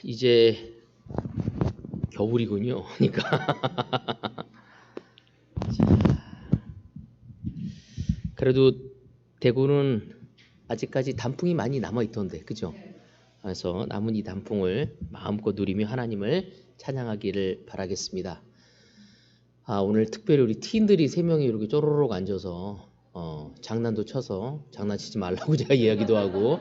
이제 겨울이군요. 그러니까 그래도 대구는 아직까지 단풍이 많이 남아 있던데, 그죠? 그래서 남은 이 단풍을 마음껏 누리며 하나님을 찬양하기를 바라겠습니다. 오늘 특별히 우리 티인들이 3명이 이렇게 쪼로록 앉아서 장난도 쳐서 장난치지 말라고 제가 이야기도 하고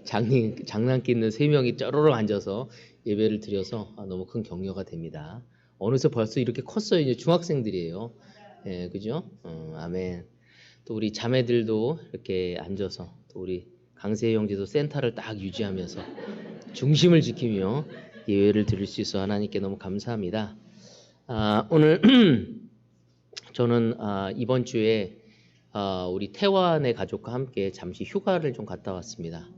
장난기 있는 3명이 쪼로록 앉아서 예배를 드려서 너무 큰 격려가 됩니다. 어느새 벌써 이렇게 컸어요. 이제 중학생들이에요. 예, 그죠? 아멘. 또 우리 자매들도 이렇게 앉아서 또 우리 강세 형제도 센터를 딱 유지하면서 중심을 지키며 예배를 드릴 수 있어 하나님께 너무 감사합니다. 오늘 저는 이번 주에 우리 태완의 가족과 함께 잠시 휴가를 좀 갔다 왔습니다.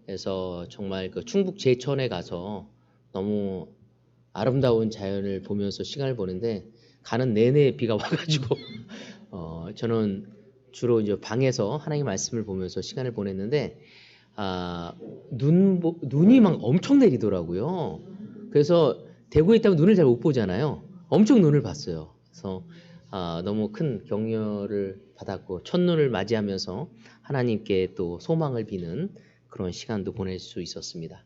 그래서 정말 그 충북 제천에 가서 너무 아름다운 자연을 보면서 시간을 보는데 가는 내내 비가 와가지고 저는 주로 이제 방에서 하나님의 말씀을 보면서 시간을 보냈는데 눈이 막 엄청 내리더라고요. 그래서 대구에 있다면 눈을 잘 못 보잖아요. 엄청 눈을 봤어요. 그래서 너무 큰 격려를 받았고 첫눈을 맞이하면서 하나님께 또 소망을 비는 그런 시간도 보낼 수 있었습니다.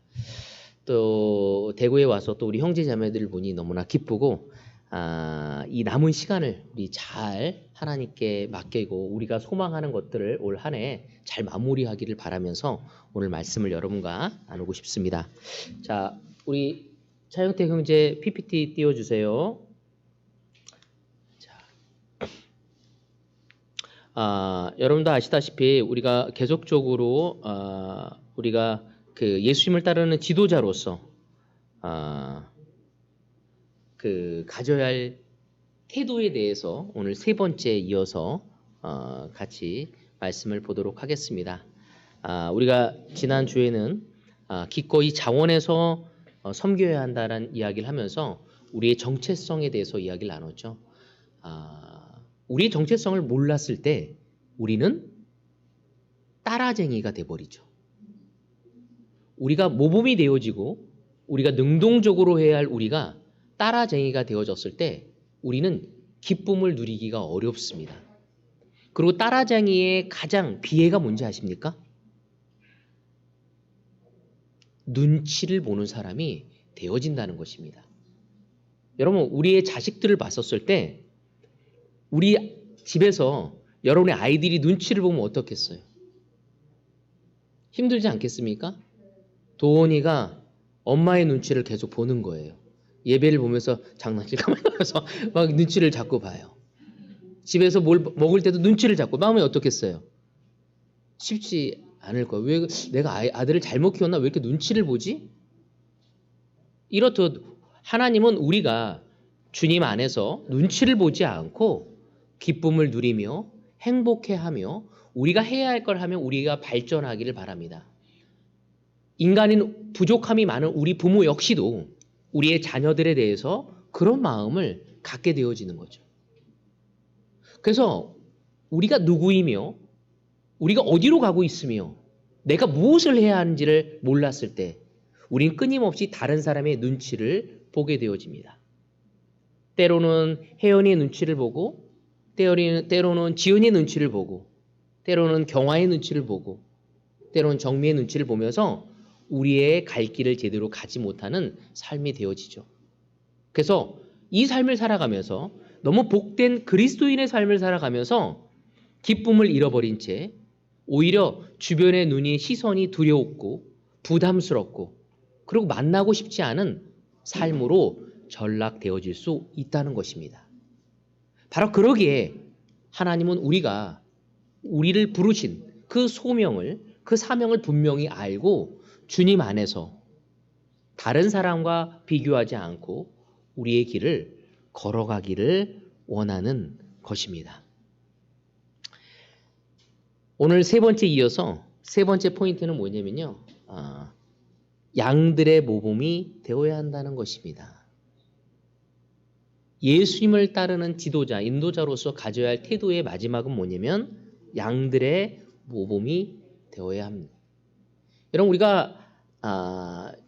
또 대구에 와서 또 우리 형제 자매들을 보니 너무나 기쁘고 이 남은 시간을 우리 잘 하나님께 맡기고 우리가 소망하는 것들을 올 한 해 잘 마무리하기를 바라면서 오늘 말씀을 여러분과 나누고 싶습니다. 자, 우리 차영택 형제 PPT 띄워주세요. 여러분도 아시다시피 우리가 계속적으로 우리가 그 예수님을 따르는 지도자로서 그 가져야 할 태도에 대해서 오늘 3번째 이어서 같이 말씀을 보도록 하겠습니다. 우리가 지난 주에는 기꺼이 자원해서 섬겨야 한다는 이야기를 하면서 우리의 정체성에 대해서 이야기를 나눴죠. 우리의 정체성을 몰랐을 때 우리는 따라쟁이가 돼버리죠. 우리가 모범이 되어지고 우리가 능동적으로 해야 할 우리가 따라쟁이가 되어졌을 때 우리는 기쁨을 누리기가 어렵습니다. 그리고 따라쟁이의 가장 비애가 뭔지 아십니까? 눈치를 보는 사람이 되어진다는 것입니다. 여러분, 우리의 자식들을 봤었을 때 우리 집에서 여러분의 아이들이 눈치를 보면 어떻겠어요? 힘들지 않겠습니까? 도원이가 엄마의 눈치를 계속 보는 거예요. 예배를 보면서 장난칠까 말면서 막 눈치를 자꾸 봐요. 집에서 뭘 먹을 때도 눈치를 잡고 마음이 어떻겠어요? 쉽지 않을 거예요. 왜 내가 아들을 잘못 키웠나? 왜 이렇게 눈치를 보지? 이렇듯 하나님은 우리가 주님 안에서 눈치를 보지 않고 기쁨을 누리며 행복해하며 우리가 해야 할 걸 하면 우리가 발전하기를 바랍니다. 인간인 부족함이 많은 우리 부모 역시도 우리의 자녀들에 대해서 그런 마음을 갖게 되어지는 거죠. 그래서 우리가 누구이며 우리가 어디로 가고 있으며 내가 무엇을 해야 하는지를 몰랐을 때 우린 끊임없이 다른 사람의 눈치를 보게 되어집니다. 때로는 혜연이의 눈치를 보고 때로는 지은이의 눈치를 보고 때로는 경화의 눈치를 보고 때로는 정미의 눈치를 보면서 우리의 갈 길을 제대로 가지 못하는 삶이 되어지죠. 그래서 이 삶을 살아가면서 너무 복된 그리스도인의 삶을 살아가면서 기쁨을 잃어버린 채 오히려 주변의 눈이 시선이 두려웠고 부담스럽고 그리고 만나고 싶지 않은 삶으로 전락되어질 수 있다는 것입니다. 바로 그러기에 하나님은 우리를 부르신 그 소명을 그 사명을 분명히 알고 주님 안에서 다른 사람과 비교하지 않고 우리의 길을 걸어가기를 원하는 것입니다. 오늘 3번째 이어서 3번째 포인트는 뭐냐면요. 양들의 모범이 되어야 한다는 것입니다. 예수님을 따르는 지도자, 인도자로서 가져야 할 태도의 마지막은 뭐냐면 양들의 모범이 되어야 합니다. 여러분, 우리가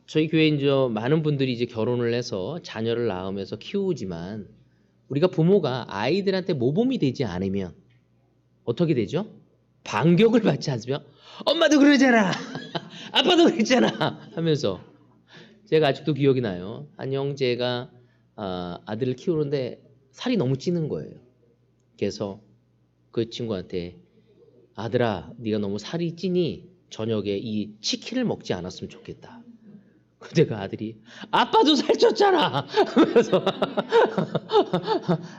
저희 교회 이제 많은 분들이 이제 결혼을 해서 자녀를 낳으면서 키우지만 우리가 부모가 아이들한테 모범이 되지 않으면 어떻게 되죠? 반격을 받지 않으면 엄마도 그러잖아. 아빠도 그랬잖아. 하면서 제가 아직도 기억이 나요. 한 형제가 아들을 키우는데 살이 너무 찌는 거예요. 그래서 그 친구한테 아들아, 네가 너무 살이 찌니 저녁에 이 치킨을 먹지 않았으면 좋겠다. 근데 그 아들이 아빠도 살쪘잖아 하면서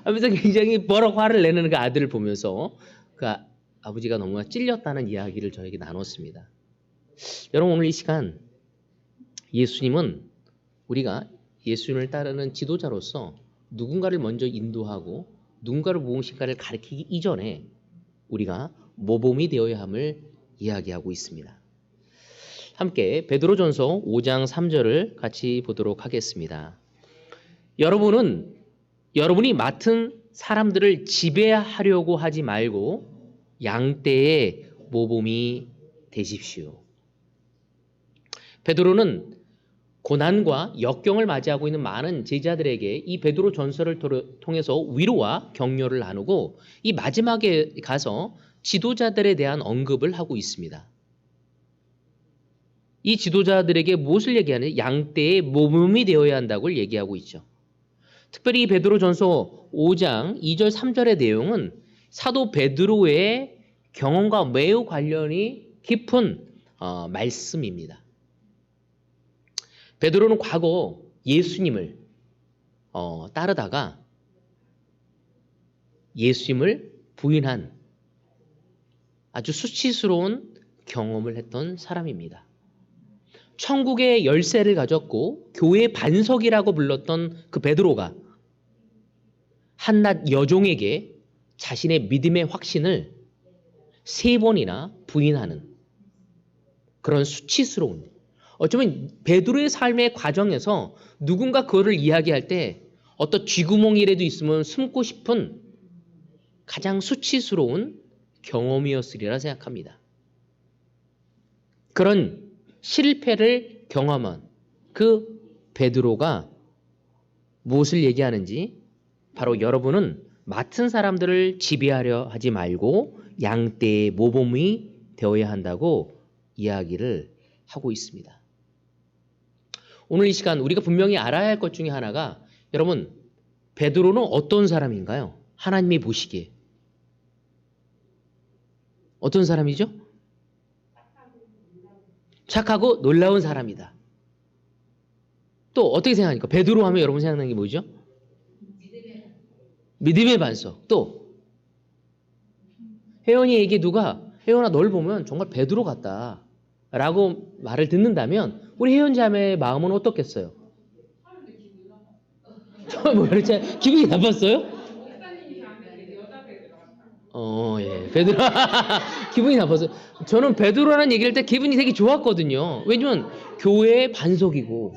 하면서 굉장히 버럭 화를 내는 그 아들을 보면서 그 아버지가 너무나 찔렸다는 이야기를 저에게 나눴습니다. 여러분, 오늘 이 시간 예수님은 우리가 예수님을 따르는 지도자로서 누군가를 먼저 인도하고 누군가를 무엇인가를 가르치기 이전에 우리가 모범이 되어야 함을 이야기하고 있습니다. 함께 베드로전서 5장 3절을 같이 보도록 하겠습니다. 여러분이 맡은 사람들을 지배하려고 하지 말고 양떼의 모범이 되십시오. 베드로는 고난과 역경을 맞이하고 있는 많은 제자들에게 이 베드로 전서를 통해서 위로와 격려를 나누고 이 마지막에 가서 지도자들에 대한 언급을 하고 있습니다. 이 지도자들에게 무엇을 얘기하느냐? 양떼의 모범이 되어야 한다고 얘기하고 있죠. 특별히 이 베드로전서 5장 2절 3절의 내용은 사도 베드로의 경험과 매우 관련이 깊은 말씀입니다. 베드로는 과거 예수님을 따르다가 예수님을 부인한 아주 수치스러운 경험을 했던 사람입니다. 천국의 열쇠를 가졌고 교회의 반석이라고 불렀던 그 베드로가 한낱 여종에게 자신의 믿음의 확신을 3번이나 부인하는 그런 수치스러운, 어쩌면 베드로의 삶의 과정에서 누군가 그거를 이야기할 때 어떤 쥐구멍이라도 있으면 숨고 싶은 가장 수치스러운 경험이었으리라 생각합니다. 그런 실패를 경험한 그 베드로가 무엇을 얘기하는지, 바로 여러분은 맡은 사람들을 지배하려 하지 말고 양떼의 모범이 되어야 한다고 이야기를 하고 있습니다. 오늘 이 시간 우리가 분명히 알아야 할 것 중에 하나가, 여러분, 베드로는 어떤 사람인가요? 하나님이 보시기에 어떤 사람이죠? 착하고 놀라운 사람이다. 또 어떻게 생각하니까? 베드로 하면 여러분 생각나는 게 뭐죠? 믿음의 반석. 또 혜연이에게 누가 혜연아 널 보면 정말 베드로 같다 라고 말을 듣는다면 우리 혜연 자매의 마음은 어떻겠어요? 뭐 그렇지? 기분이 나빴어요? 예. 베드로. 기분이 나빴어요. 저는 베드로라는 얘기를 할 때 기분이 되게 좋았거든요. 왜냐면 교회의 반석이고,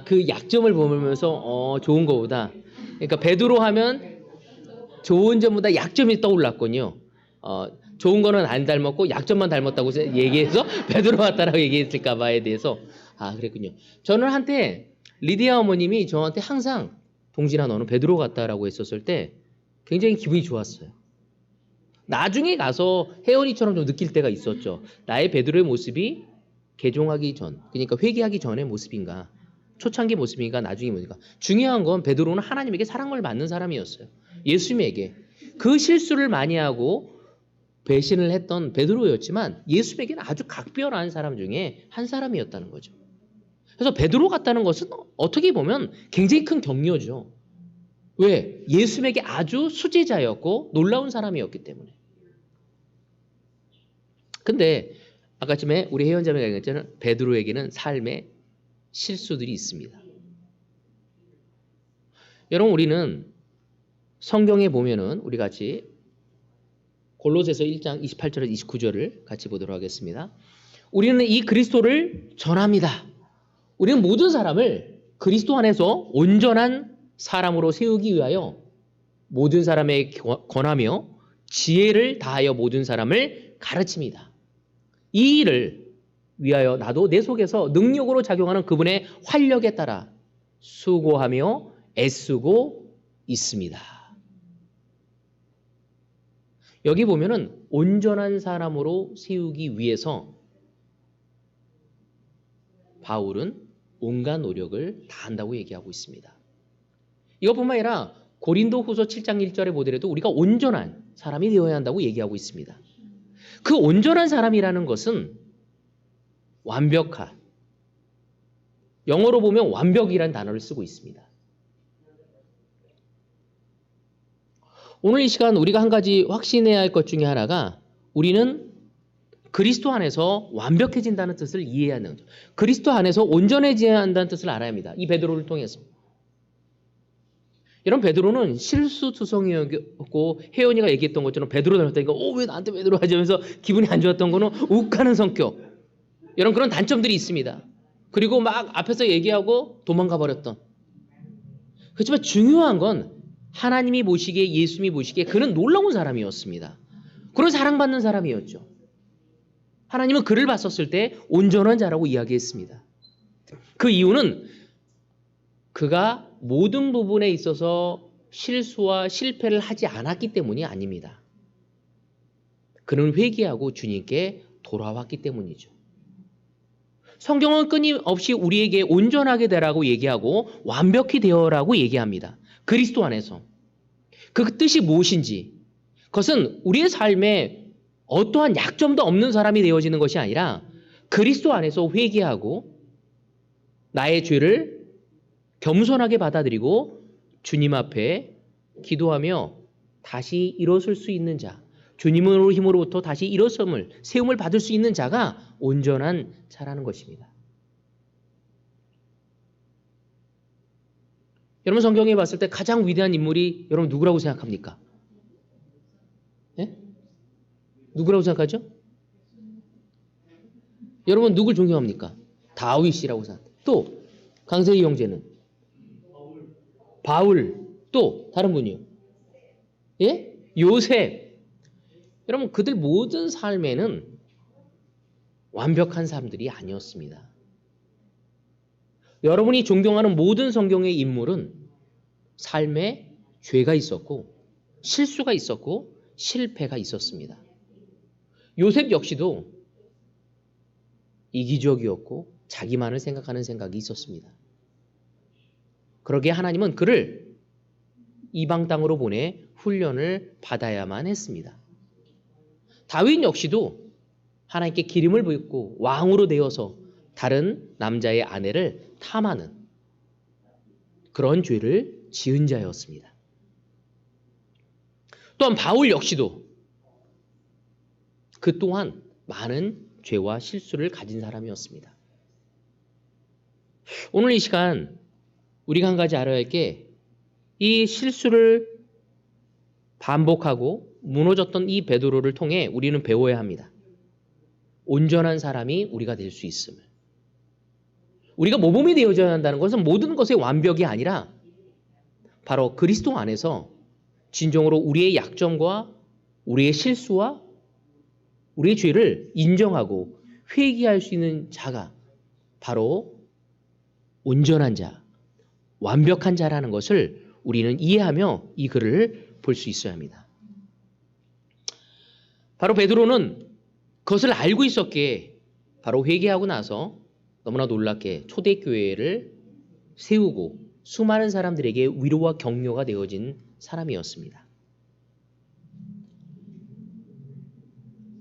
그 약점을 보면서, 좋은 거보다. 그러니까 베드로 하면 좋은 점보다 약점이 떠올랐군요. 좋은 거는 안 닮았고 약점만 닮았다고 얘기해서 베드로 같다라고 얘기했을까봐에 대해서. 그랬군요. 저는 한때 리디아 어머님이 저한테 항상 동진아 너는 베드로 같다라고 했었을 때 굉장히 기분이 좋았어요. 나중에 가서 혜연이처럼 좀 느낄 때가 있었죠. 나의 베드로의 모습이 개종하기 전, 그러니까 회개하기 전의 모습인가, 초창기 모습인가, 나중에 모습인가. 중요한 건 베드로는 하나님에게 사랑을 받는 사람이었어요. 예수님에게 그 실수를 많이 하고 배신을 했던 베드로였지만 예수님에게는 아주 각별한 사람 중에 한 사람이었다는 거죠. 그래서 베드로 같다는 것은 어떻게 보면 굉장히 큰 격려죠. 왜? 예수님에게 아주 수제자였고 놀라운 사람이었기 때문에. 근데 아까쯤에 우리 혜연자매가 얘기했잖아요. 베드로에게는 삶의 실수들이 있습니다. 여러분, 우리는 성경에 보면은 우리 같이 골로새서 1장 28절에서 29절을 같이 보도록 하겠습니다. 우리는 이 그리스도를 전합니다. 우리는 모든 사람을 그리스도 안에서 온전한 사람으로 세우기 위하여 모든 사람에게 권하며 지혜를 다하여 모든 사람을 가르칩니다. 이 일을 위하여 나도 내 속에서 능력으로 작용하는 그분의 활력에 따라 수고하며 애쓰고 있습니다. 여기 보면은 온전한 사람으로 세우기 위해서 바울은 온갖 노력을 다한다고 얘기하고 있습니다. 이것뿐만 아니라 고린도후서 7장 1절에 보더라도 우리가 온전한 사람이 되어야 한다고 얘기하고 있습니다. 그 온전한 사람이라는 것은 완벽한, 영어로 보면 완벽이라는 단어를 쓰고 있습니다. 오늘 이 시간 우리가 한 가지 확신해야 할 것 중에 하나가 우리는 그리스도 안에서 완벽해진다는 뜻을 이해해야 하는 거죠. 그리스도 안에서 온전해져야 한다는 뜻을 알아야 합니다. 이 베드로를 통해서. 여러분, 베드로는 실수투성이었고 혜연이가 얘기했던 것처럼 베드로 닮았다니까 왜 나한테 베드로 하자면서 기분이 안 좋았던 거는 욱하는 성격. 이런 그런 단점들이 있습니다. 그리고 막 앞에서 얘기하고 도망가 버렸던. 그렇지만 중요한 건 하나님이 보시기에, 예수님이 보시기에 그는 놀라운 사람이었습니다. 그런 사랑받는 사람이었죠. 하나님은 그를 봤었을 때 온전한 자라고 이야기했습니다. 그 이유는 그가 모든 부분에 있어서 실수와 실패를 하지 않았기 때문이 아닙니다. 그는 회개하고 주님께 돌아왔기 때문이죠. 성경은 끊임없이 우리에게 온전하게 되라고 얘기하고 완벽히 되어라고 얘기합니다. 그리스도 안에서. 그 뜻이 무엇인지, 그것은 우리의 삶에 어떠한 약점도 없는 사람이 되어지는 것이 아니라 그리스도 안에서 회개하고 나의 죄를 겸손하게 받아들이고 주님 앞에 기도하며 다시 일어설 수 있는 자, 주님의 힘으로부터 다시 일어섬을, 세움을 받을 수 있는 자가 온전한 자라는 것입니다. 여러분, 성경에 봤을 때 가장 위대한 인물이 여러분 누구라고 생각합니까? 예? 누구라고 생각하죠? 여러분 누굴 존경합니까? 다윗이라고 생각합니다. 또 강세희 형제는? 바울. 또 다른 분이요? 예? 요셉. 여러분, 그들 모든 삶에는 완벽한 사람들이 아니었습니다. 여러분이 존경하는 모든 성경의 인물은 삶에 죄가 있었고 실수가 있었고 실패가 있었습니다. 요셉 역시도 이기적이었고 자기만을 생각하는 생각이 있었습니다. 그러기에 하나님은 그를 이방 땅으로 보내 훈련을 받아야만 했습니다. 다윗 역시도 하나님께 기름을 붓고 왕으로 되어서 다른 남자의 아내를 탐하는 그런 죄를 지은 자였습니다. 또한 바울 역시도 그 또한 많은 죄와 실수를 가진 사람이었습니다. 오늘 이 시간 우리가 한 가지 알아야 할 게, 이 실수를 반복하고 무너졌던 이 베드로를 통해 우리는 배워야 합니다. 온전한 사람이 우리가 될 수 있음을. 우리가 모범이 되어져야 한다는 것은 모든 것의 완벽이 아니라 바로 그리스도 안에서 진정으로 우리의 약점과 우리의 실수와 우리의 죄를 인정하고 회개할 수 있는 자가 바로 온전한 자, 완벽한 자라는 것을 우리는 이해하며 이 글을 볼 수 있어야 합니다. 바로 베드로는 그것을 알고 있었기에 바로 회개하고 나서 너무나 놀랍게 초대교회를 세우고 수많은 사람들에게 위로와 격려가 되어진 사람이었습니다.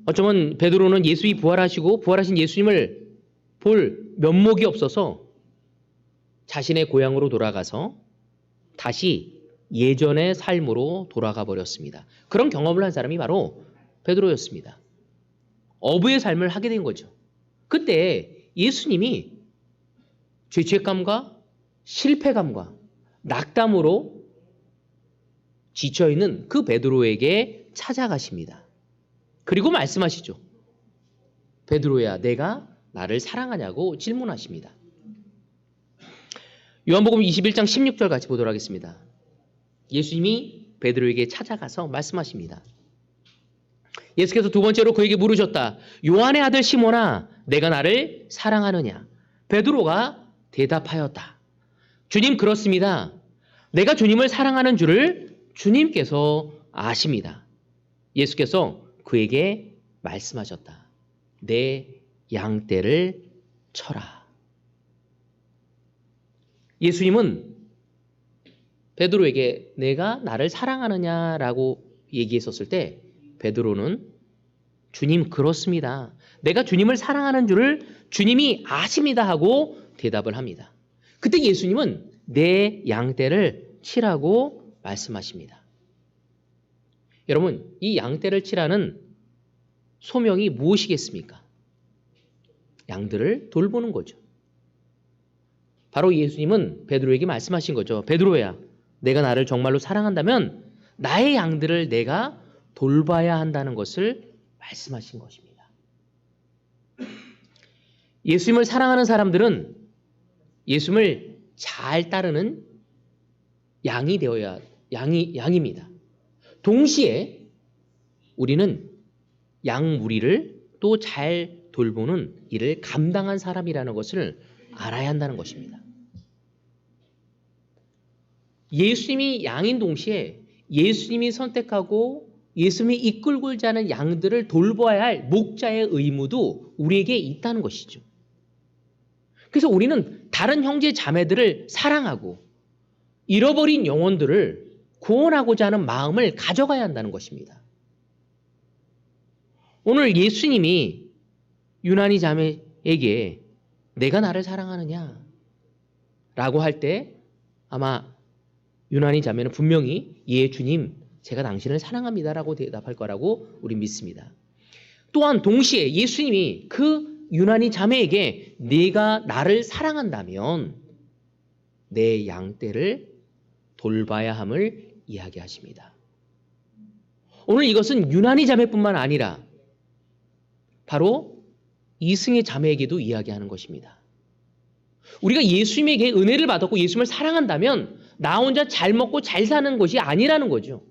어쩌면 베드로는 예수님이 부활하시고 부활하신 예수님을 볼 면목이 없어서 자신의 고향으로 돌아가서 다시 예전의 삶으로 돌아가 버렸습니다. 그런 경험을 한 사람이 바로 베드로였습니다. 어부의 삶을 하게 된 거죠. 그때 예수님이 죄책감과 실패감과 낙담으로 지쳐있는 그 베드로에게 찾아가십니다. 그리고 말씀하시죠. 베드로야, 내가 나를 사랑하냐고 질문하십니다. 요한복음 21장 16절 같이 보도록 하겠습니다. 예수님이 베드로에게 찾아가서 말씀하십니다. 예수께서 두 번째로 그에게 물으셨다. 요한의 아들 시몬아, 내가 나를 사랑하느냐? 베드로가 대답하였다. 주님, 그렇습니다. 내가 주님을 사랑하는 줄을 주님께서 아십니다. 예수께서 그에게 말씀하셨다. 내 양떼를 쳐라. 예수님은 베드로에게 내가 나를 사랑하느냐라고 얘기했었을 때 베드로는 주님, 그렇습니다. 내가 주님을 사랑하는 줄을 주님이 아십니다 하고 대답을 합니다. 그때 예수님은 내 양떼를 치라고 말씀하십니다. 여러분, 이 양떼를 치라는 소명이 무엇이겠습니까? 양들을 돌보는 거죠. 바로 예수님은 베드로에게 말씀하신 거죠. 베드로야, 내가 나를 정말로 사랑한다면 나의 양들을 내가 돌봐야 한다는 것을 말씀하신 것입니다. 예수님을 사랑하는 사람들은 예수님을 잘 따르는 양이 되어야 양입니다. 동시에 우리는 양 무리를 또 잘 돌보는 일을 감당한 사람이라는 것을 알아야 한다는 것입니다. 예수님이 양인 동시에 예수님이 선택하고 예수님이 이끌고자 하는 양들을 돌봐야 할 목자의 의무도 우리에게 있다는 것이죠. 그래서 우리는 다른 형제 자매들을 사랑하고 잃어버린 영혼들을 구원하고자 하는 마음을 가져가야 한다는 것입니다. 오늘 예수님이 유난히 자매에게 내가 나를 사랑하느냐 라고 할 때 아마 유난히 자매는 분명히 예 주님 제가 당신을 사랑합니다 라고 대답할 거라고 우리 믿습니다. 또한 동시에 예수님이 그 유난히 자매에게 네가 나를 사랑한다면 내 양떼를 돌봐야 함을 이야기하십니다. 오늘 이것은 유난히 자매뿐만 아니라 바로 이승의 자매에게도 이야기하는 것입니다. 우리가 예수님에게 은혜를 받았고 예수님을 사랑한다면 나 혼자 잘 먹고 잘 사는 것이 아니라는 거죠.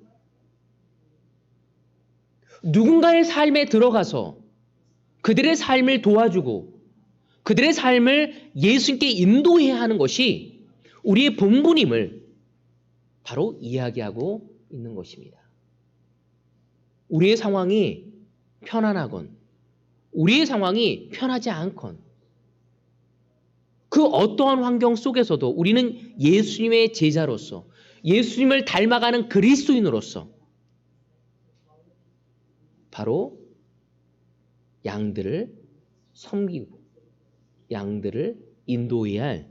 누군가의 삶에 들어가서 그들의 삶을 도와주고 그들의 삶을 예수님께 인도해야 하는 것이 우리의 본분임을 바로 이야기하고 있는 것입니다. 우리의 상황이 편안하건 우리의 상황이 편하지 않건 그 어떠한 환경 속에서도 우리는 예수님의 제자로서 예수님을 닮아가는 그리스도인으로서 바로 양들을 섬기고 양들을 인도해야 할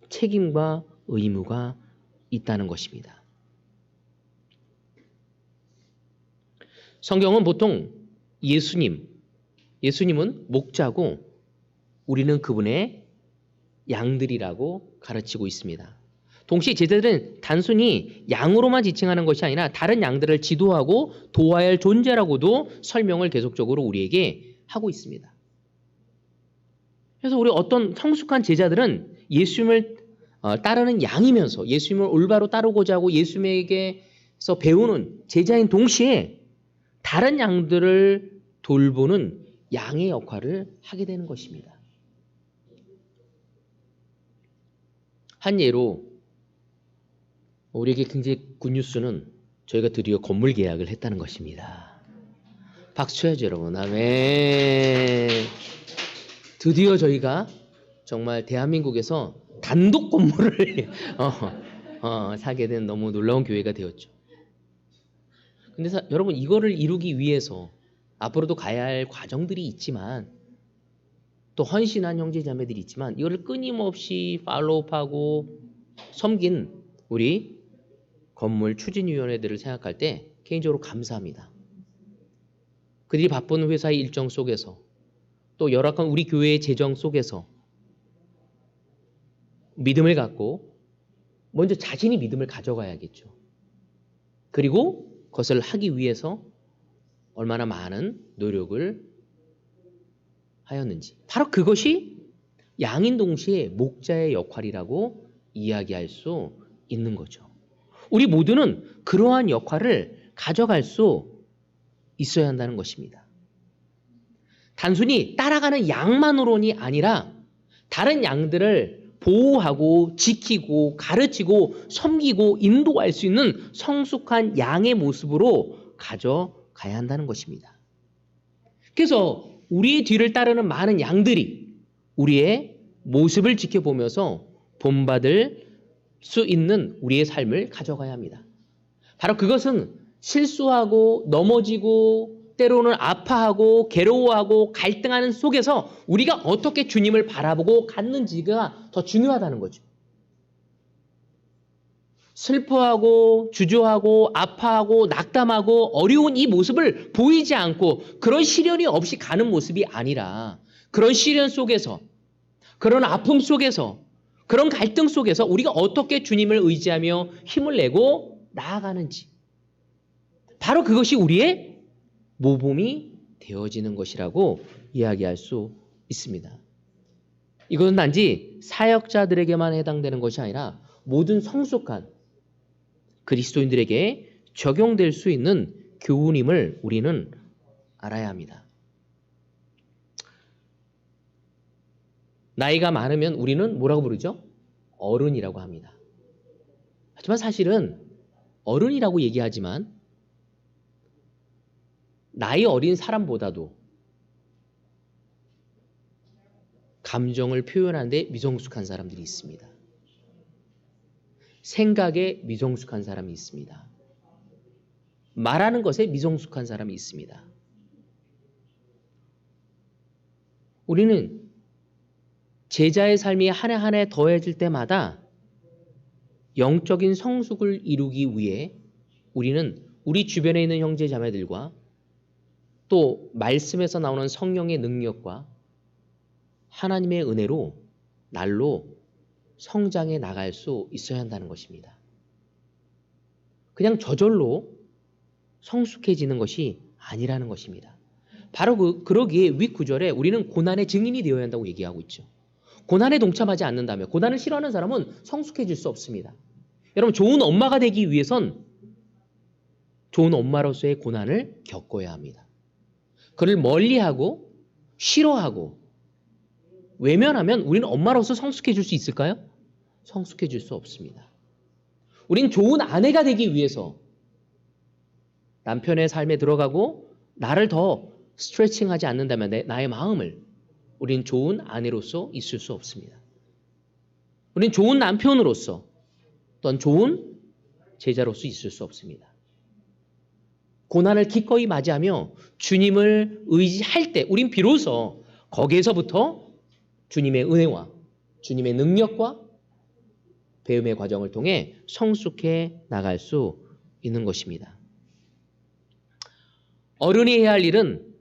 책임과 의무가 있다는 것입니다. 성경은 보통 예수님은 목자고 우리는 그분의 양들이라고 가르치고 있습니다. 동시에 제자들은 단순히 양으로만 지칭하는 것이 아니라 다른 양들을 지도하고 도와야 할 존재라고도 설명을 계속적으로 우리에게 하고 있습니다. 그래서 우리 어떤 성숙한 제자들은 예수님을 따르는 양이면서 예수님을 올바로 따르고자 하고 예수님에게서 배우는 제자인 동시에 다른 양들을 돌보는 양의 역할을 하게 되는 것입니다. 한 예로 우리에게 굉장히 굿뉴스는 저희가 드디어 건물 계약을 했다는 것입니다. 박수 쳐야죠 여러분. 아멘. 드디어 저희가 정말 대한민국에서 단독 건물을 사게 된 너무 놀라운 교회가 되었죠. 근데 여러분 이거를 이루기 위해서 앞으로도 가야 할 과정들이 있지만 또 헌신한 형제 자매들이 있지만 이거를 끊임없이 팔로우하고 섬긴 우리 건물 추진위원회들을 생각할 때 개인적으로 감사합니다. 그들이 바쁜 회사의 일정 속에서 또 열악한 우리 교회의 재정 속에서 믿음을 갖고 먼저 자신이 믿음을 가져가야겠죠. 그리고 그것을 하기 위해서 얼마나 많은 노력을 하였는지 바로 그것이 양인 동시에 목자의 역할이라고 이야기할 수 있는 거죠. 우리 모두는 그러한 역할을 가져갈 수 있어야 한다는 것입니다. 단순히 따라가는 양만으로는 아니라 다른 양들을 보호하고 지키고 가르치고 섬기고 인도할 수 있는 성숙한 양의 모습으로 가져가야 한다는 것입니다. 그래서 우리의 뒤를 따르는 많은 양들이 우리의 모습을 지켜보면서 본받을 수 있는 우리의 삶을 가져가야 합니다. 바로 그것은 실수하고 넘어지고 때로는 아파하고 괴로워하고 갈등하는 속에서 우리가 어떻게 주님을 바라보고 갔는지가 더 중요하다는 거죠. 슬퍼하고 주저하고 아파하고 낙담하고 어려운 이 모습을 보이지 않고 그런 시련이 없이 가는 모습이 아니라 그런 시련 속에서 그런 아픔 속에서 그런 갈등 속에서 우리가 어떻게 주님을 의지하며 힘을 내고 나아가는지 바로 그것이 우리의 모범이 되어지는 것이라고 이야기할 수 있습니다. 이것은 단지 사역자들에게만 해당되는 것이 아니라 모든 성숙한 그리스도인들에게 적용될 수 있는 교훈임을 우리는 알아야 합니다. 나이가 많으면 우리는 뭐라고 부르죠? 어른이라고 합니다. 하지만 사실은 어른이라고 얘기하지만 나이 어린 사람보다도 감정을 표현하는데 미성숙한 사람들이 있습니다. 생각에 미성숙한 사람이 있습니다. 말하는 것에 미성숙한 사람이 있습니다. 우리는 제자의 삶이 한 해 한 해 더해질 때마다 영적인 성숙을 이루기 위해 우리는 우리 주변에 있는 형제 자매들과 또 말씀에서 나오는 성령의 능력과 하나님의 은혜로 날로 성장해 나갈 수 있어야 한다는 것입니다. 그냥 저절로 성숙해지는 것이 아니라는 것입니다. 바로 그러기에 윗구절에 우리는 고난의 증인이 되어야 한다고 얘기하고 있죠. 고난에 동참하지 않는다면 고난을 싫어하는 사람은 성숙해질 수 없습니다. 여러분 좋은 엄마가 되기 위해선 좋은 엄마로서의 고난을 겪어야 합니다. 그를 멀리하고 싫어하고 외면하면 우리는 엄마로서 성숙해질 수 있을까요? 성숙해질 수 없습니다. 우린 좋은 아내가 되기 위해서 남편의 삶에 들어가고 나를 더 스트레칭하지 않는다면 나의 마음을 우린 좋은 아내로서 있을 수 없습니다. 우린 좋은 남편으로서 또한 좋은 제자로서 있을 수 없습니다. 고난을 기꺼이 맞이하며 주님을 의지할 때 우린 비로소 거기에서부터 주님의 은혜와 주님의 능력과 배움의 과정을 통해 성숙해 나갈 수 있는 것입니다. 어른이 해야 할 일은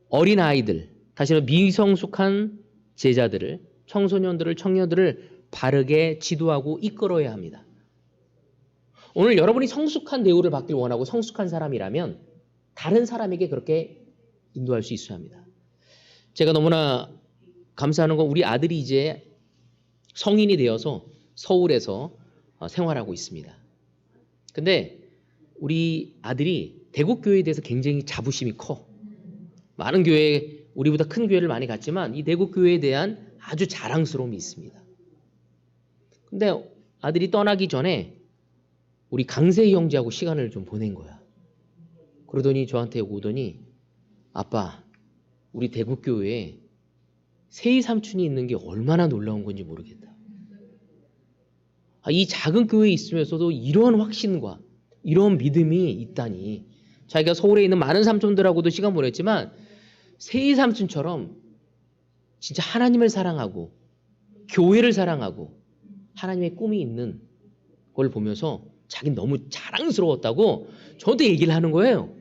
어린아이들, 다시 말해 미성숙한 제자들을, 청소년들을, 청년들을 바르게 지도하고 이끌어야 합니다. 오늘 여러분이 성숙한 대우를 받길 원하고 성숙한 사람이라면 다른 사람에게 그렇게 인도할 수 있어야 합니다. 제가 너무나 감사하는 건 우리 아들이 이제 성인이 되어서 서울에서 생활하고 있습니다. 근데 우리 아들이 대국교회에 대해서 굉장히 자부심이 커. 많은 교회, 우리보다 큰 교회를 많이 갔지만 이 대국교회에 대한 아주 자랑스러움이 있습니다. 근데 아들이 떠나기 전에 우리 강세희 형제하고 시간을 좀 보낸 거야. 그러더니 저한테 오더니 아빠, 우리 대국교회에 세희 삼촌이 있는 게 얼마나 놀라운 건지 모르겠다. 이 작은 교회에 있으면서도 이런 확신과 이런 믿음이 있다니. 자기가 서울에 있는 많은 삼촌들하고도 시간 보냈지만 세희 삼촌처럼 진짜 하나님을 사랑하고 교회를 사랑하고 하나님의 꿈이 있는 걸 보면서 자기는 너무 자랑스러웠다고 저한테 얘기를 하는 거예요.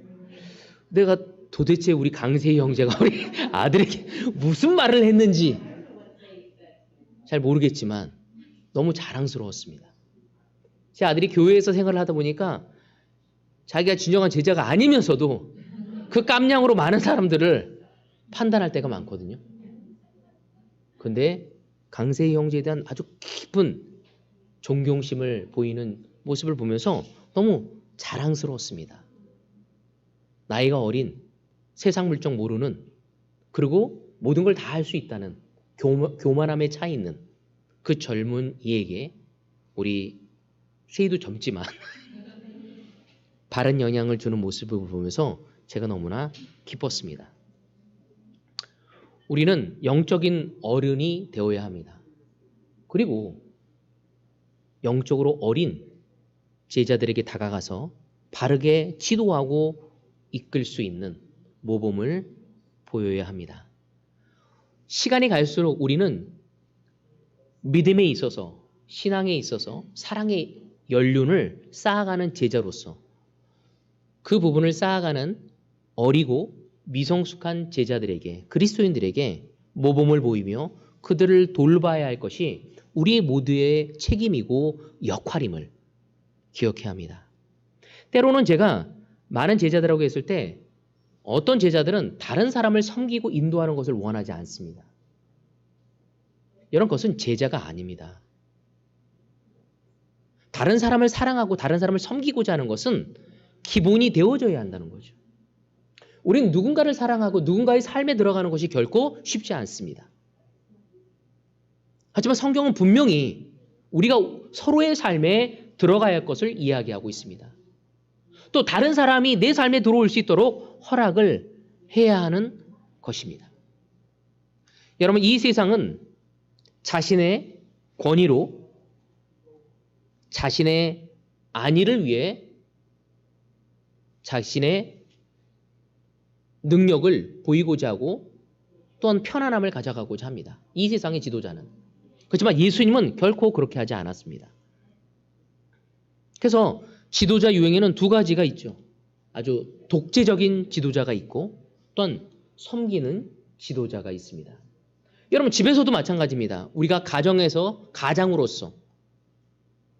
내가 도대체 우리 강세희 형제가 우리 아들에게 무슨 말을 했는지 잘 모르겠지만 너무 자랑스러웠습니다. 제 아들이 교회에서 생활을 하다 보니까 자기가 진정한 제자가 아니면서도 그 깜냥으로 많은 사람들을 판단할 때가 많거든요. 근데 강세희 형제에 대한 아주 깊은 존경심을 보이는 모습을 보면서 너무 자랑스러웠습니다. 나이가 어린, 세상 물정 모르는, 그리고 모든 걸 다 할 수 있다는 교만함에 차 있는 그 젊은 이에게 우리 세이도 젊지만 바른 영향을 주는 모습을 보면서 제가 너무나 기뻤습니다. 우리는 영적인 어른이 되어야 합니다. 그리고 영적으로 어린 제자들에게 다가가서 바르게 지도하고 이끌 수 있는 모범을 보여야 합니다. 시간이 갈수록 우리는 믿음에 있어서, 신앙에 있어서 사랑의 연륜을 쌓아가는 제자로서 그 부분을 쌓아가는 어리고 미성숙한 제자들에게, 그리스도인들에게 모범을 보이며 그들을 돌봐야 할 것이 우리 모두의 책임이고 역할임을 기억해야 합니다. 때로는 제가 많은 제자들하고 했을 때 어떤 제자들은 다른 사람을 섬기고 인도하는 것을 원하지 않습니다. 이런 것은 제자가 아닙니다. 다른 사람을 사랑하고 다른 사람을 섬기고자 하는 것은 기본이 되어져야 한다는 거죠. 우린 누군가를 사랑하고 누군가의 삶에 들어가는 것이 결코 쉽지 않습니다. 하지만 성경은 분명히 우리가 서로의 삶에 들어가야 할 것을 이야기하고 있습니다. 또 다른 사람이 내 삶에 들어올 수 있도록 허락을 해야 하는 것입니다. 여러분, 이 세상은 자신의 권위로 자신의 안위를 위해 자신의 능력을 보이고자 하고 또한 편안함을 가져가고자 합니다. 이 세상의 지도자는. 그렇지만 예수님은 결코 그렇게 하지 않았습니다. 그래서 지도자 유형에는 두 가지가 있죠. 아주 독재적인 지도자가 있고 또한 섬기는 지도자가 있습니다. 여러분, 집에서도 마찬가지입니다. 우리가 가장으로서,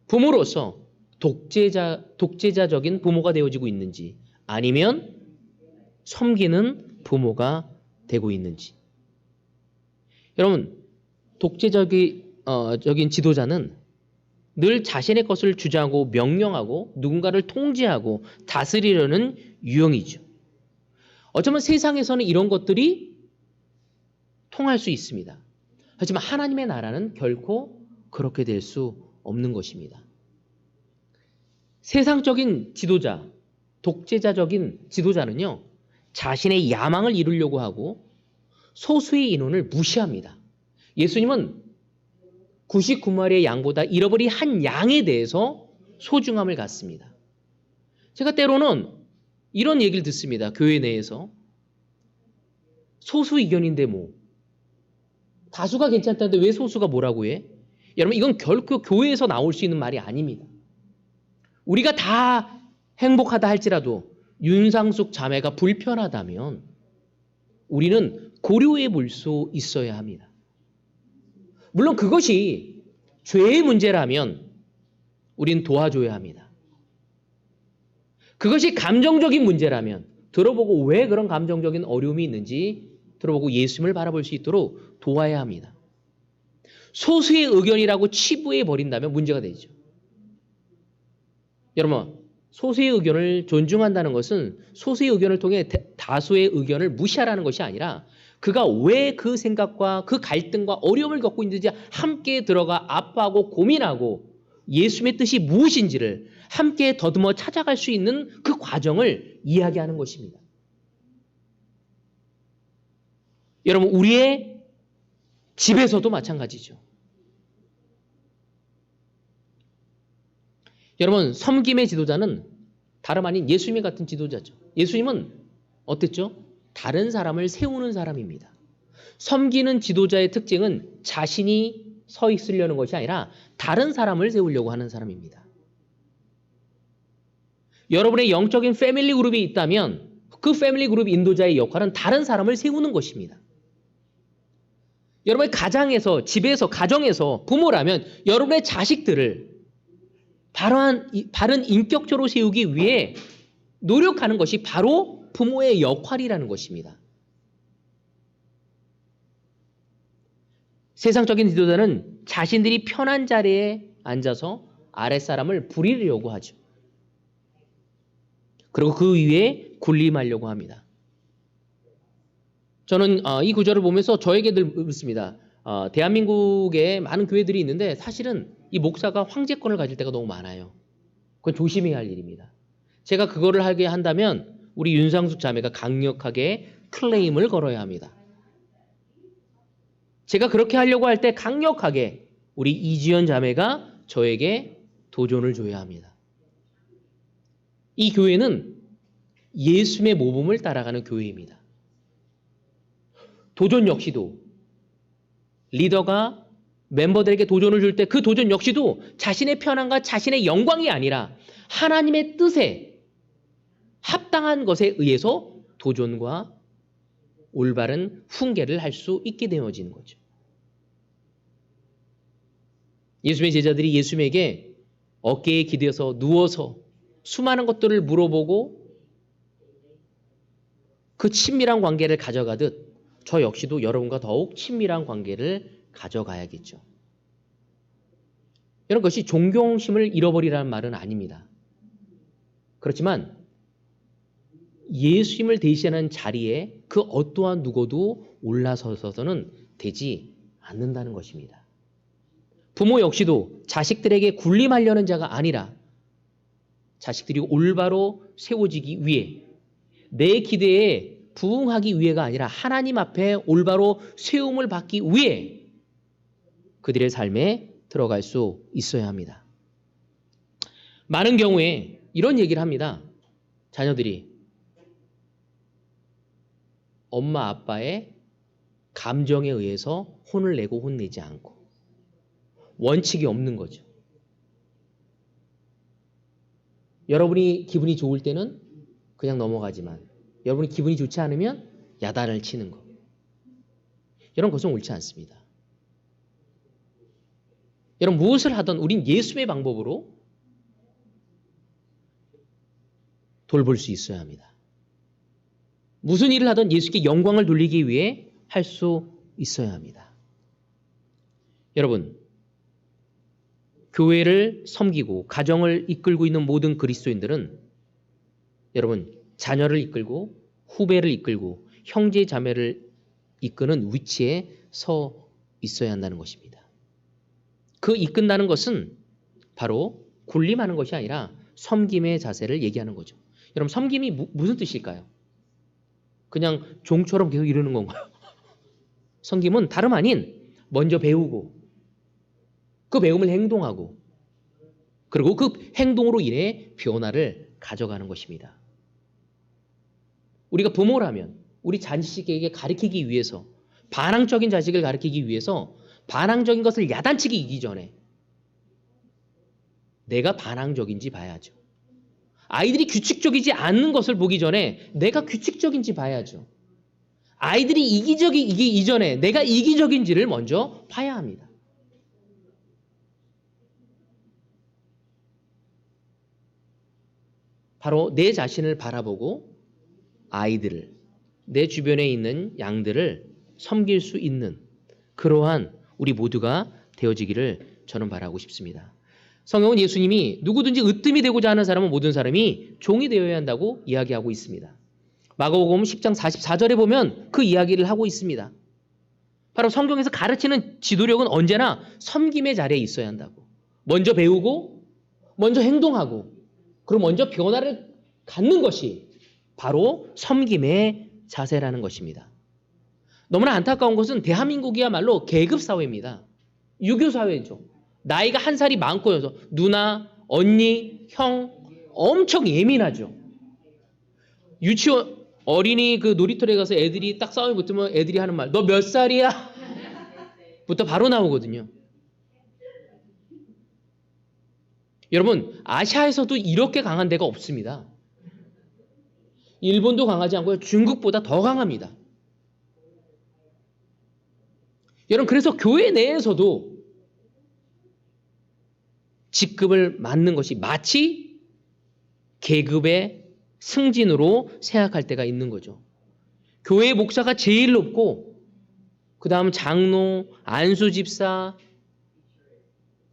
부모로서 독재자적인 부모가 되어지고 있는지 아니면 섬기는 부모가 되고 있는지. 여러분, 독재적인 지도자는 늘 자신의 것을 주장하고 명령하고 누군가를 통제하고 다스리려는 유형이죠. 어쩌면 세상에서는 이런 것들이 통할 수 있습니다. 하지만 하나님의 나라는 결코 그렇게 될 수 없는 것입니다. 세상적인 지도자, 독재자적인 지도자는요, 자신의 야망을 이루려고 하고 소수의 인원을 무시합니다. 예수님은 99마리의 양보다 잃어버린 한 양에 대해서 소중함을 갖습니다. 제가 때로는 이런 얘기를 듣습니다. 교회 내에서. 소수 의견인데 다수가 괜찮다는데 왜 소수가 뭐라고 해? 여러분, 이건 결코 교회에서 나올 수 있는 말이 아닙니다. 우리가 다 행복하다 할지라도 윤상숙 자매가 불편하다면 우리는 고려해 볼 수 있어야 합니다. 물론 그것이 죄의 문제라면 우린 도와줘야 합니다. 그것이 감정적인 문제라면 들어보고 왜 그런 감정적인 어려움이 있는지 들어보고 예수님을 바라볼 수 있도록 도와야 합니다. 소수의 의견이라고 치부해 버린다면 문제가 되죠. 여러분, 소수의 의견을 존중한다는 것은 소수의 의견을 통해 다수의 의견을 무시하라는 것이 아니라 그가 왜 그 생각과 그 갈등과 어려움을 겪고 있는지 함께 들어가 아파하고 고민하고 예수님의 뜻이 무엇인지를 함께 더듬어 찾아갈 수 있는 그 과정을 이야기하는 것입니다. 여러분, 우리의 집에서도 마찬가지죠. 여러분, 섬김의 지도자는 다름 아닌 예수님 같은 지도자죠. 예수님은 어땠죠? 다른 사람을 세우는 사람입니다. 섬기는 지도자의 특징은 자신이 서 있으려는 것이 아니라 다른 사람을 세우려고 하는 사람입니다. 여러분의 영적인 패밀리 그룹이 있다면 그 패밀리 그룹 인도자의 역할은 다른 사람을 세우는 것입니다. 여러분의 가장에서, 집에서, 가정에서 부모라면 여러분의 자식들을 바른 인격적으로 세우기 위해 노력하는 것이 바로 부모의 역할이라는 것입니다. 세상적인 지도자는 자신들이 편한 자리에 앉아서 아랫사람을 부리려고 하죠. 그리고 그 위에 군림하려고 합니다. 저는 이 구절을 보면서 저에게 늘 묻습니다. 대한민국에 많은 교회들이 있는데 사실은 이 목사가 황제권을 가질 때가 너무 많아요. 그건 조심해야 할 일입니다. 제가 그거를 하게 한다면 우리 윤상숙 자매가 강력하게 클레임을 걸어야 합니다. 제가 그렇게 하려고 할 때 강력하게 우리 이지연 자매가 저에게 도전을 줘야 합니다. 이 교회는 예수님의 모범을 따라가는 교회입니다. 도전 역시도 리더가 멤버들에게 도전을 줄 때 그 도전 역시도 자신의 편안과 자신의 영광이 아니라 하나님의 뜻에 합당한 것에 의해서 도전과 올바른 훈계를 할 수 있게 되어지는 거죠. 예수님의 제자들이 예수님에게 어깨에 기대어서 누워서 수많은 것들을 물어보고 그 친밀한 관계를 가져가듯 저 역시도 여러분과 더욱 친밀한 관계를 가져가야겠죠. 이런 것이 존경심을 잃어버리라는 말은 아닙니다. 그렇지만 예수님을 대신하는 자리에 그 어떠한 누구도 올라서서는 되지 않는다는 것입니다. 부모 역시도 자식들에게 군림하려는 자가 아니라 자식들이 올바로 세워지기 위해 내 기대에 부응하기 위해가 아니라 하나님 앞에 올바로 세움을 받기 위해 그들의 삶에 들어갈 수 있어야 합니다. 많은 경우에 이런 얘기를 합니다. 자녀들이 엄마 아빠의 감정에 의해서 혼을 내고 혼내지 않고 원칙이 없는 거죠. 여러분이 기분이 좋을 때는 그냥 넘어가지만 여러분이 기분이 좋지 않으면 야단을 치는 것. 이런 것은 옳지 않습니다. 여러분 무엇을 하든 우린 예수의 방법으로 돌볼 수 있어야 합니다. 무슨 일을 하든 예수께 영광을 돌리기 위해 할 수 있어야 합니다. 여러분 교회를 섬기고 가정을 이끌고 있는 모든 그리스도인들은 여러분 자녀를 이끌고 후배를 이끌고 형제 자매를 이끄는 위치에 서 있어야 한다는 것입니다. 그 이끈다는 것은 바로 군림하는 것이 아니라 섬김의 자세를 얘기하는 거죠. 여러분 섬김이 무슨 뜻일까요? 그냥 종처럼 계속 이러는 건가요? 섬김은 다름 아닌 먼저 배우고 그 배움을 행동하고 그리고 그 행동으로 인해 변화를 가져가는 것입니다. 우리가 부모라면 우리 자식에게 가르치기 위해서 반항적인 자식을 가르치기 위해서 반항적인 것을 야단치기 이기 전에 내가 반항적인지 봐야죠. 아이들이 규칙적이지 않는 것을 보기 전에 내가 규칙적인지 봐야죠. 아이들이 이기적이기 이전에 내가 이기적인지를 먼저 봐야 합니다. 바로 내 자신을 바라보고 아이들을, 내 주변에 있는 양들을 섬길 수 있는 그러한 우리 모두가 되어지기를 저는 바라고 싶습니다. 성경은 예수님이 누구든지 으뜸이 되고자 하는 사람은 모든 사람이 종이 되어야 한다고 이야기하고 있습니다. 마가복음 10장 44절에 보면 그 이야기를 하고 있습니다. 바로 성경에서 가르치는 지도력은 언제나 섬김의 자리에 있어야 한다고. 먼저 배우고 먼저 행동하고 그리고 먼저 변화를 갖는 것이 바로 섬김의 자세라는 것입니다. 너무나 안타까운 것은 대한민국이야말로 계급사회입니다. 유교사회죠. 나이가 한 살이 많고여서 누나, 언니, 형 엄청 예민하죠. 유치원 어린이 그 놀이터에 가서 애들이 딱 싸움이 붙으면 애들이 하는 말, 너 몇 살이야? 부터 바로 나오거든요. 여러분 아시아에서도 이렇게 강한 데가 없습니다. 일본도 강하지 않고요. 중국보다 더 강합니다. 여러분 그래서 교회 내에서도 직급을 맡는 것이 마치 계급의 승진으로 생각할 때가 있는 거죠. 교회 목사가 제일 높고 그 다음 장로, 안수집사,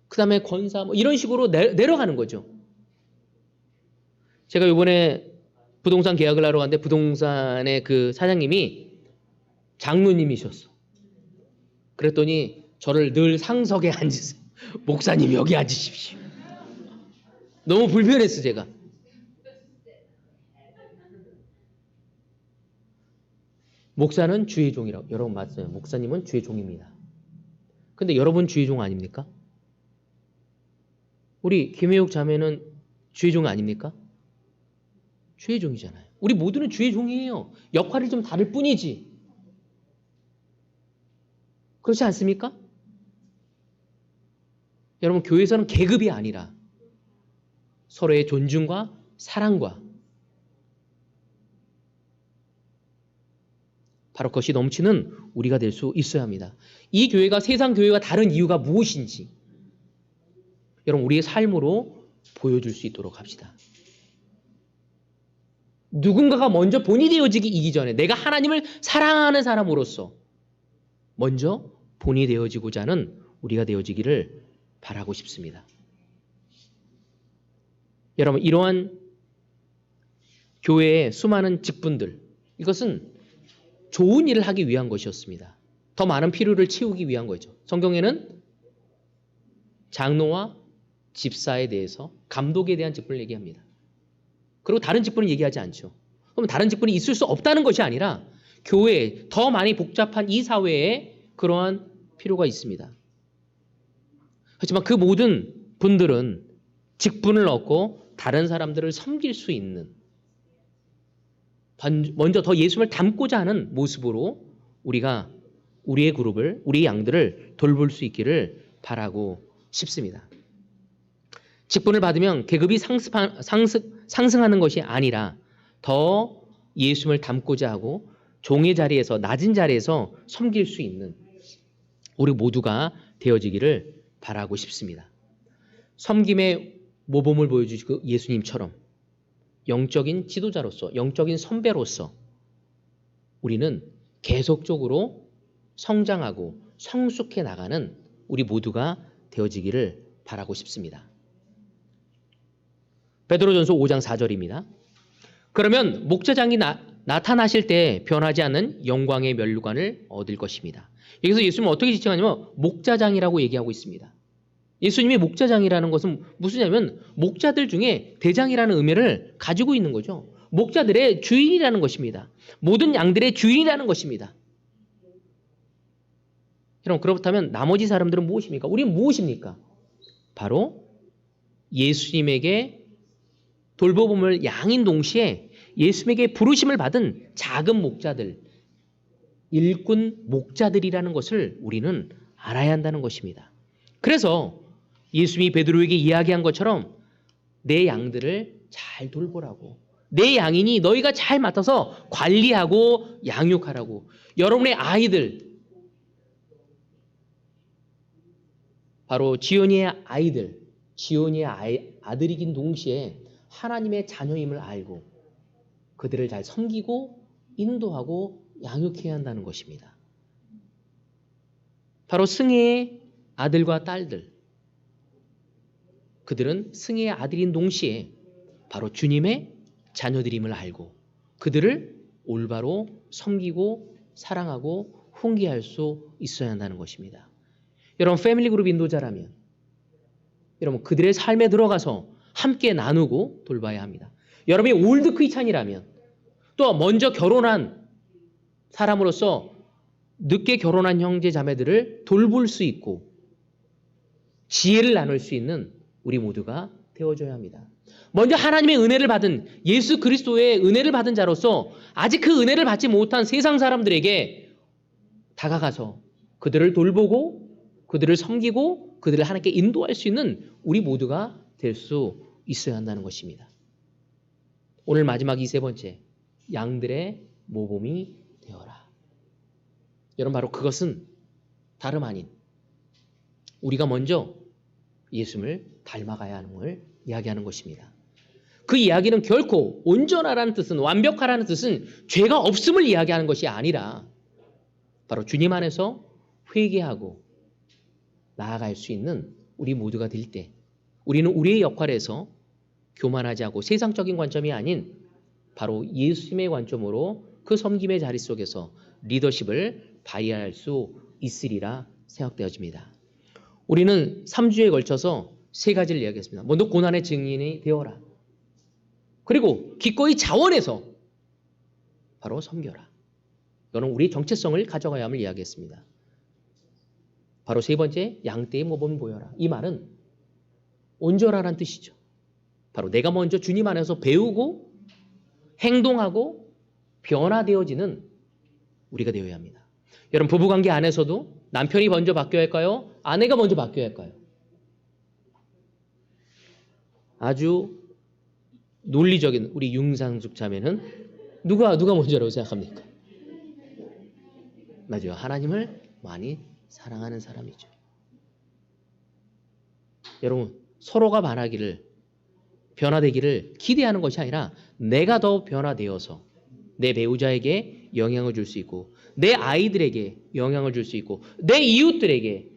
그 다음에 권사 뭐 이런 식으로 내려가는 거죠. 제가 이번에 부동산 계약을 하러 갔는데 부동산의 그 사장님이 장로님이셨어. 그랬더니 저를 늘 상석에 앉으세요. 목사님 여기 앉으십시오. 너무 불편했어 제가. 목사는 주의 종이라고. 여러분 맞아요. 목사님은 주의 종입니다. 근데 여러분 주의 종 아닙니까? 우리 김혜욱 자매는 주의 종 아닙니까? 주의 종이잖아요. 우리 모두는 주의 종이에요. 역할이 좀 다를 뿐이지. 그렇지 않습니까? 여러분 교회에서는 계급이 아니라 서로의 존중과 사랑과 바로 그것이 넘치는 우리가 될 수 있어야 합니다. 이 교회가 세상 교회와 다른 이유가 무엇인지 여러분 우리의 삶으로 보여줄 수 있도록 합시다. 누군가가 먼저 본이 되어지기 전에 내가 하나님을 사랑하는 사람으로서 먼저 본이 되어지고자 하는 우리가 되어지기를 바라고 싶습니다. 여러분 이러한 교회의 수많은 직분들 이것은 좋은 일을 하기 위한 것이었습니다. 더 많은 필요를 채우기 위한 거죠. 성경에는 장로와 집사에 대해서 감독에 대한 직분을 얘기합니다. 그리고 다른 직분은 얘기하지 않죠. 그럼 다른 직분이 있을 수 없다는 것이 아니라 교회에 더 많이 복잡한 이 사회에 그러한 필요가 있습니다. 하지만 그 모든 분들은 직분을 얻고 다른 사람들을 섬길 수 있는 먼저 더 예수님을 닮고자 하는 모습으로 우리가 우리의 그룹을, 우리의 양들을 돌볼 수 있기를 바라고 싶습니다. 직분을 받으면 계급이 상승하는 것이 아니라 더 예수님을 닮고자 하고 종의 자리에서 낮은 자리에서 섬길 수 있는 우리 모두가 되어지기를 바라고 싶습니다. 섬김의 모범을 보여주시고 예수님처럼 영적인 지도자로서 영적인 선배로서 우리는 계속적으로 성장하고 성숙해 나가는 우리 모두가 되어지기를 바라고 싶습니다. 베드로전서 5장 4절입니다. 그러면 목자장이 나타나실 때 변하지 않는 영광의 면류관을 얻을 것입니다. 여기서 예수님은 어떻게 지칭하냐면 목자장이라고 얘기하고 있습니다. 예수님이 목자장이라는 것은 무엇이냐면 목자들 중에 대장이라는 의미를 가지고 있는 거죠. 목자들의 주인이라는 것입니다. 모든 양들의 주인이라는 것입니다. 여러분 그렇다면 나머지 사람들은 무엇입니까? 우리는 무엇입니까? 바로 예수님에게 돌보음을 양인 동시에 예수님에게 부르심을 받은 작은 목자들, 일꾼 목자들이라는 것을 우리는 알아야 한다는 것입니다. 그래서 예수님이 베드로에게 이야기한 것처럼 내 양들을 잘 돌보라고, 내 양이니 너희가 잘 맡아서 관리하고 양육하라고. 여러분의 아이들, 바로 지온이의 아이들, 지온이의 아들이긴 동시에 하나님의 자녀임을 알고 그들을 잘 섬기고 인도하고 양육해야 한다는 것입니다. 바로 승혜의 아들과 딸들, 그들은 승혜의 아들인 동시에 바로 주님의 자녀들임을 알고 그들을 올바로 섬기고 사랑하고 훈계할 수 있어야 한다는 것입니다. 여러분 패밀리 그룹 인도자라면 여러분 그들의 삶에 들어가서 함께 나누고 돌봐야 합니다. 여러분이 올드 크리스찬이라면 또 먼저 결혼한 사람으로서 늦게 결혼한 형제 자매들을 돌볼 수 있고 지혜를 나눌 수 있는 우리 모두가 되어줘야 합니다. 먼저 하나님의 은혜를 받은 예수 그리스도의 은혜를 받은 자로서 아직 그 은혜를 받지 못한 세상 사람들에게 다가가서 그들을 돌보고 그들을 섬기고 그들을 하나님께 인도할 수 있는 우리 모두가 될 수 있어야 한다는 것입니다. 오늘 마지막 이 세 번째, 양들의 모범이 되어라. 여러분 바로 그것은 다름 아닌 우리가 먼저 예수님을 닮아가야 하는 걸 이야기하는 것입니다. 그 이야기는 결코 온전하라는 뜻은, 완벽하라는 뜻은 죄가 없음을 이야기하는 것이 아니라 바로 주님 안에서 회개하고 나아갈 수 있는 우리 모두가 될 때 우리는 우리의 역할에서 교만하지 않고 세상적인 관점이 아닌 바로 예수님의 관점으로 그 섬김의 자리 속에서 리더십을 발휘할 수 있으리라 생각되어집니다. 우리는 3주에 걸쳐서 세 가지를 이야기했습니다. 먼저 고난의 증인이 되어라. 그리고 기꺼이 자원해서 바로 섬겨라. 이거는 우리 정체성을 가져가야 함을 이야기했습니다. 바로 세 번째, 양떼의 모범을 보여라. 이 말은 온전하라는 뜻이죠. 바로 내가 먼저 주님 안에서 배우고 행동하고 변화되어지는 우리가 되어야 합니다. 여러분, 부부관계 안에서도 남편이 먼저 바뀌어야 할까요? 아내가 먼저 바뀌어야 할까요? 아주 논리적인 우리 융상숙 자매는 누가 먼저라고 생각합니까? 맞아요. 하나님을 많이 사랑하는 사람이죠. 여러분, 서로가 변화되기를 기대하는 것이 아니라 내가 더 변화되어서 내 배우자에게 영향을 줄 수 있고 내 아이들에게 영향을 줄 수 있고 내 이웃들에게